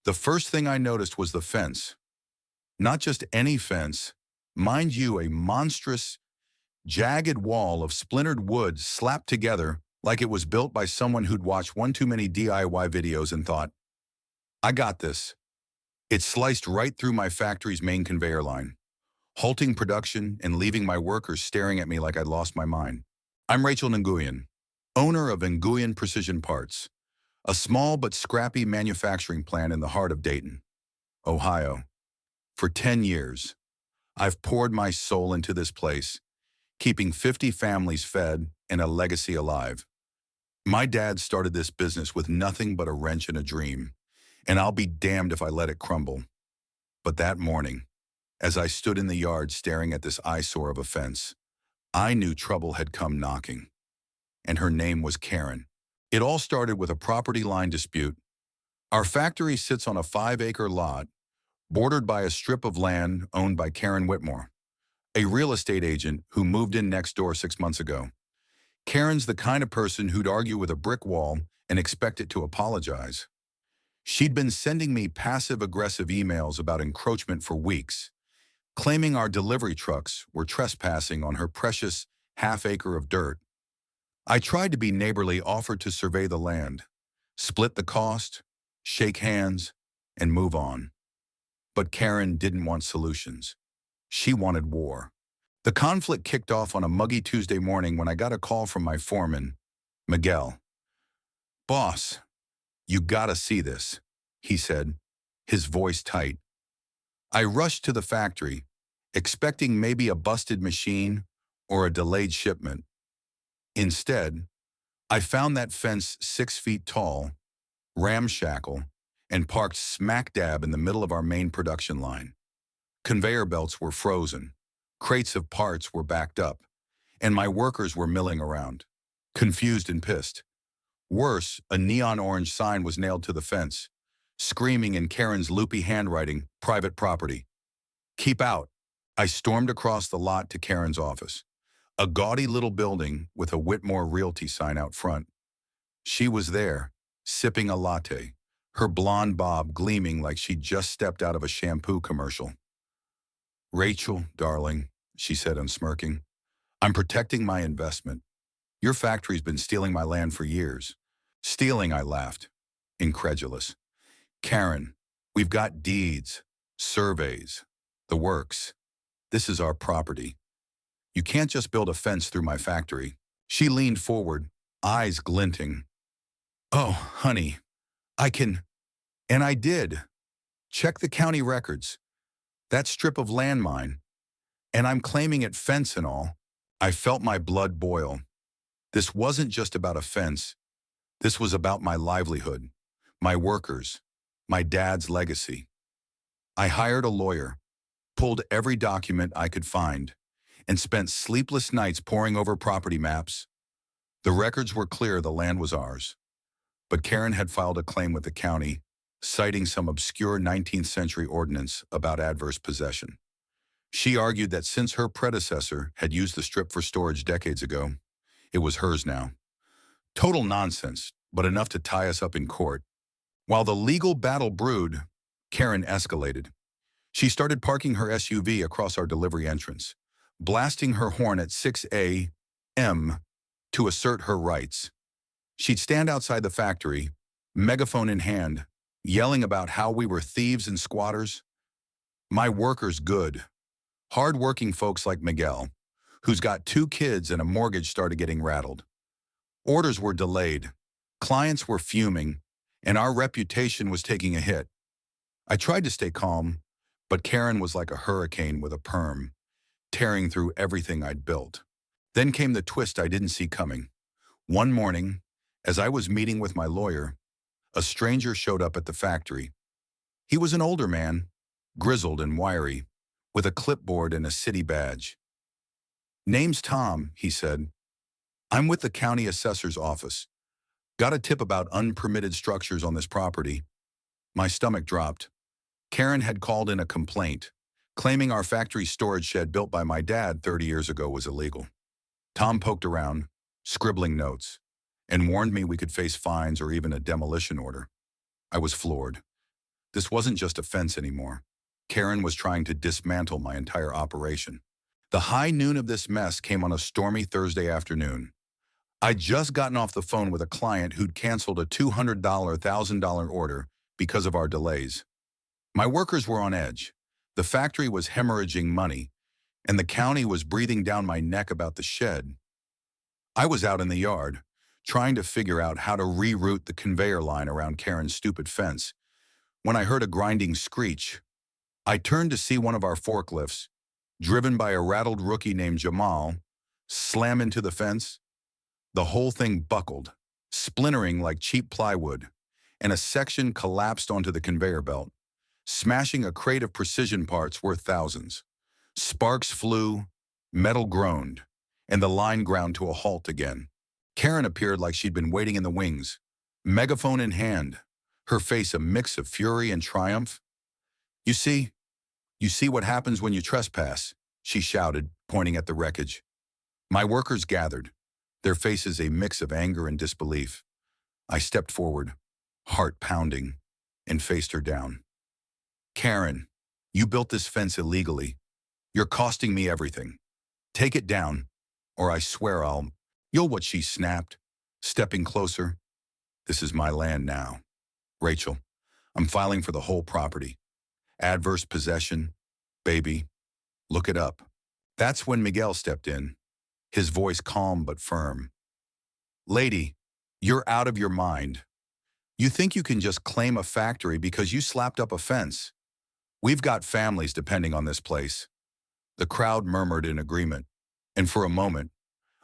The first thing I noticed was the fence. Not just any fence, mind you, a monstrous, jagged wall of splintered wood slapped together like it was built by someone who'd watched one too many DIY videos and thought, I got this. It sliced right through my factory's main conveyor line, halting production and leaving my workers staring at me like I'd lost my mind. I'm Rachel Nguyen, owner of Nguyen Precision Parts, a small but scrappy manufacturing plant in the heart of Dayton, Ohio. For 10 years, I've poured my soul into this place, keeping 50 families fed and a legacy alive. My dad started this business with nothing but a wrench and a dream, and I'll be damned if I let it crumble. But that morning, as I stood in the yard staring at this eyesore of a fence, I knew trouble had come knocking, and her name was Karen. It all started with a property line dispute. Our factory sits on a 5-acre lot, bordered by a strip of land owned by Karen Whitmore, a real estate agent who moved in next door 6 months ago. Karen's the kind of person who'd argue with a brick wall and expect it to apologize. She'd been sending me passive-aggressive emails about encroachment for weeks, claiming our delivery trucks were trespassing on her precious half-acre of dirt. I tried to be neighborly, offered to survey the land, split the cost, shake hands, and move on. But Karen didn't want solutions. She wanted war. The conflict kicked off on a muggy Tuesday morning when I got a call from my foreman, Miguel. "Boss, you gotta see this," he said, his voice tight. I rushed to the factory, expecting maybe a busted machine or a delayed shipment. Instead, I found that fence 6 feet tall, ramshackle, and parked smack dab in the middle of our main production line. Conveyor belts were frozen, crates of parts were backed up, and my workers were milling around, confused and pissed. Worse, a neon orange sign was nailed to the fence, screaming in Karen's loopy handwriting, "Private property." "Keep out." I stormed across the lot to Karen's office, a gaudy little building with a Whitmore Realty sign out front. She was there, sipping a latte, her blonde bob gleaming like she'd just stepped out of a shampoo commercial. "Rachel, darling," she said, unsmirking, "I'm protecting my investment. Your factory's been stealing my land for years." "Stealing," I laughed, incredulous. "Karen, we've got deeds, surveys, the works. This is our property. You can't just build a fence through my factory." She leaned forward, eyes glinting. "Oh, honey, I can..." And I did. Check the county records. That strip of land mine. And I'm claiming it fence and all. I felt my blood boil. This wasn't just about a fence. This was about my livelihood, my workers, my dad's legacy. I hired a lawyer, pulled every document I could find, and spent sleepless nights poring over property maps. The records were clear the land was ours. But Karen had filed a claim with the county, citing some obscure 19th century ordinance about adverse possession. She argued that since her predecessor had used the strip for storage decades ago, it was hers now. Total nonsense, but enough to tie us up in court. While the legal battle brewed, Karen escalated. She started parking her SUV across our delivery entrance, blasting her horn at 6 a.m. to assert her rights. She'd stand outside the factory, megaphone in hand, yelling about how we were thieves and squatters. My workers good. Hard-working folks like Miguel, who's got 2 kids and a mortgage, started getting rattled. Orders were delayed, clients were fuming, and our reputation was taking a hit. I tried to stay calm, but Karen was like a hurricane with a perm, tearing through everything I'd built. Then came the twist I didn't see coming. One morning, as I was meeting with my lawyer, a stranger showed up at the factory. He was an older man, grizzled and wiry, with a clipboard and a city badge. "Name's Tom," he said. "I'm with the county assessor's office. Got a tip about unpermitted structures on this property." My stomach dropped. Karen had called in a complaint, claiming our factory storage shed built by my dad 30 years ago was illegal. Tom poked around, scribbling notes, and warned me we could face fines or even a demolition order. I was floored. This wasn't just a fence anymore. Karen was trying to dismantle my entire operation. The high noon of this mess came on a stormy Thursday afternoon. I'd just gotten off the phone with a client who'd canceled a $200, $1,000 order because of our delays. My workers were on edge. The factory was hemorrhaging money, and the county was breathing down my neck about the shed. I was out in the yard, trying to figure out how to reroute the conveyor line around Karen's stupid fence, when I heard a grinding screech. I turned to see one of our forklifts, driven by a rattled rookie named Jamal, slam into the fence. The whole thing buckled, splintering like cheap plywood, and a section collapsed onto the conveyor belt, smashing a crate of precision parts worth thousands. Sparks flew, metal groaned, and the line ground to a halt again. Karen appeared like she'd been waiting in the wings, megaphone in hand, her face a mix of fury and triumph. You see what happens when you trespass," she shouted, pointing at the wreckage. My workers gathered, their faces a mix of anger and disbelief. I stepped forward, heart pounding, and faced her down. "Karen, you built this fence illegally. You're costing me everything. Take it down, or I swear You'll," what she snapped, stepping closer. "This is my land now. Rachel, I'm filing for the whole property. Adverse possession, baby. Look it up." That's when Miguel stepped in, his voice calm but firm. "Lady, you're out of your mind. You think you can just claim a factory because you slapped up a fence? We've got families depending on this place." The crowd murmured in agreement, and for a moment,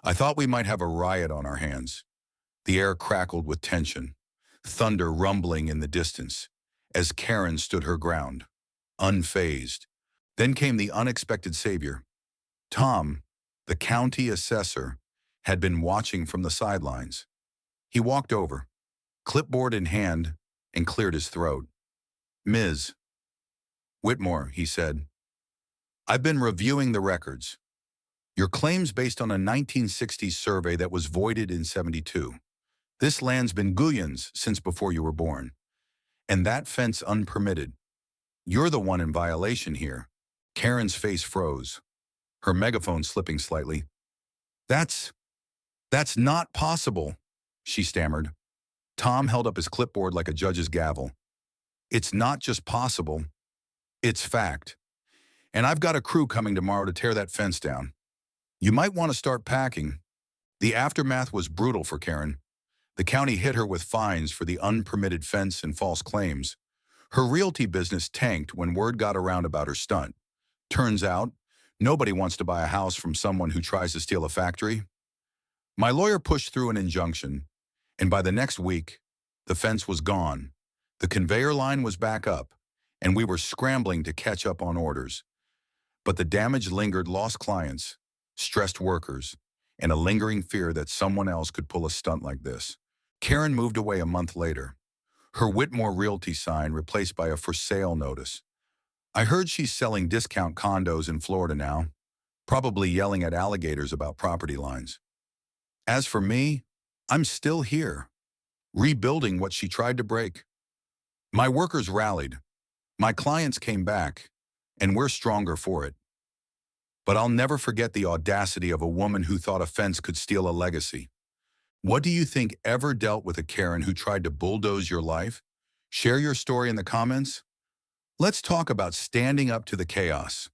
I thought we might have a riot on our hands. The air crackled with tension, thunder rumbling in the distance, as Karen stood her ground, unfazed. Then came the unexpected savior. Tom, the county assessor, had been watching from the sidelines. He walked over, clipboard in hand, and cleared his throat. "Ms. Whitmore," he said, "I've been reviewing the records. Your claim's based on a 1960s survey that was voided in '72. This land's been Guyon's since before you were born. And that fence unpermitted. You're the one in violation here." Karen's face froze, her megaphone slipping slightly. That's not possible," she stammered. Tom held up his clipboard like a judge's gavel. "It's not just possible. It's fact. And I've got a crew coming tomorrow to tear that fence down. You might want to start packing." The aftermath was brutal for Karen. The county hit her with fines for the unpermitted fence and false claims. Her realty business tanked when word got around about her stunt. Turns out, nobody wants to buy a house from someone who tries to steal a factory. My lawyer pushed through an injunction, and by the next week, the fence was gone. The conveyor line was back up, and we were scrambling to catch up on orders. But the damage lingered: lost clients, stressed workers, and a lingering fear that someone else could pull a stunt like this. Karen moved away a month later, her Whitmore Realty sign replaced by a for sale notice. I heard she's selling discount condos in Florida now, probably yelling at alligators about property lines. As for me, I'm still here, rebuilding what she tried to break. My workers rallied, my clients came back, and we're stronger for it. But I'll never forget the audacity of a woman who thought a fence could steal a legacy. What do you think ever dealt with a Karen who tried to bulldoze your life? Share your story in the comments. Let's talk about standing up to the chaos.